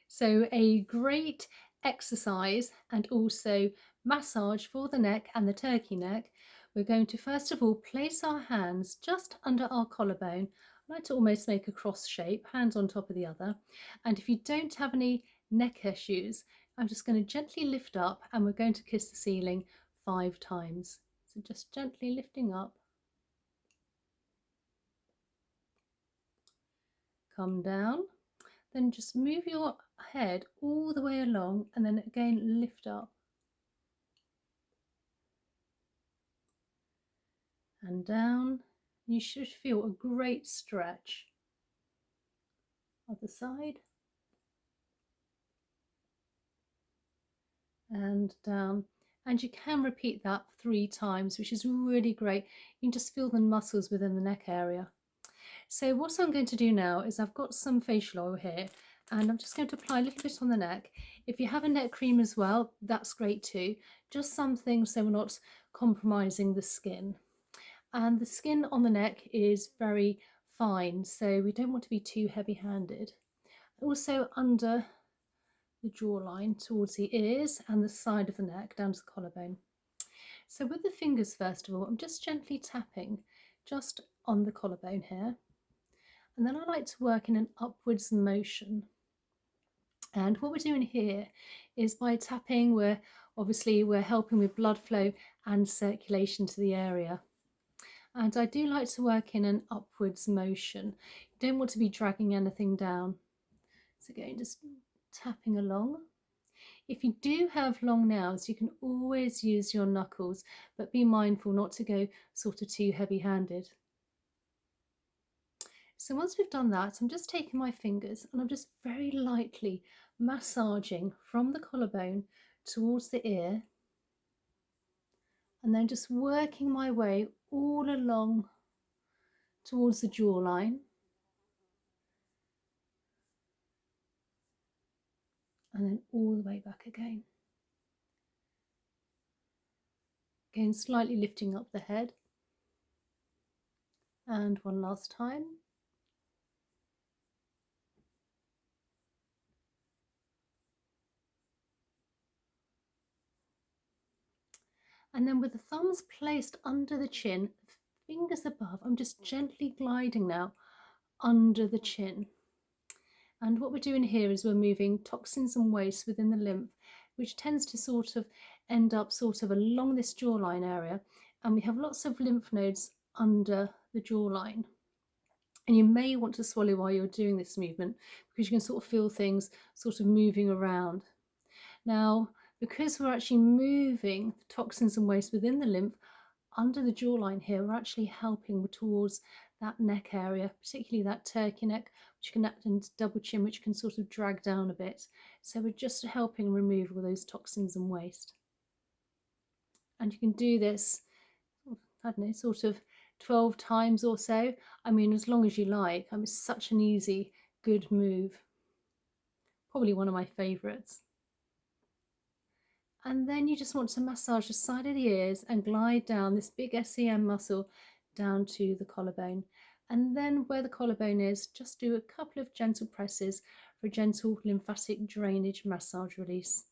So a great exercise and also massage for the neck and the turkey neck. We're going to first of all place our hands just under our collarbone. I like to almost make a cross shape, hands on top of the other. And if you don't have any neck issues, I'm just going to gently lift up and we're going to kiss the ceiling 5 times. So just gently lifting up, come down, then just move your head all the way along and then again lift up and down. You should feel a great stretch. Other side and down. And you can repeat that 3 times, which is really great. You can just feel the muscles within the neck area. So what I'm going to do now is I've got some facial oil here and I'm just going to apply a little bit on the neck. If you have a neck cream as well, that's great too. Just something so we're not compromising the skin. And the skin on the neck is very fine, so we don't want to be too heavy-handed. Also under the jawline towards the ears and the side of the neck down to the collarbone. So with the fingers, first of all, I'm just gently tapping just on the collarbone here. And then I like to work in an upwards motion. And what we're doing here is by tapping, we're helping with blood flow and circulation to the area. And I do like to work in an upwards motion. You don't want to be dragging anything down. So again, just tapping along. If you do have long nails, you can always use your knuckles, but be mindful not to go sort of too heavy-handed. So once we've done that, I'm just taking my fingers and I'm just very lightly massaging from the collarbone towards the ear, and then just working my way all along towards the jawline, and then all the way back again. Again, slightly lifting up the head. And one last time. And then with the thumbs placed under the chin, fingers above, I'm just gently gliding now under the chin. And what we're doing here is we're moving toxins and waste within the lymph, which tends to sort of end up sort of along this jawline area. And we have lots of lymph nodes under the jawline. And you may want to swallow while you're doing this movement because you can sort of feel things sort of moving around. Now, because we're actually moving the toxins and waste within the lymph under the jawline here, we're actually helping towards that neck area, particularly that turkey neck, which can act into double chin, which can sort of drag down a bit. So we're just helping remove all those toxins and waste. And you can do this, I don't know, sort of 12 times or so. I mean, as long as you like. I mean, it's such an easy, good move. Probably one of my favourites. And then you just want to massage the side of the ears and glide down this big SEM muscle down to the collarbone. And then where the collarbone is, just do a couple of gentle presses for a gentle lymphatic drainage massage release.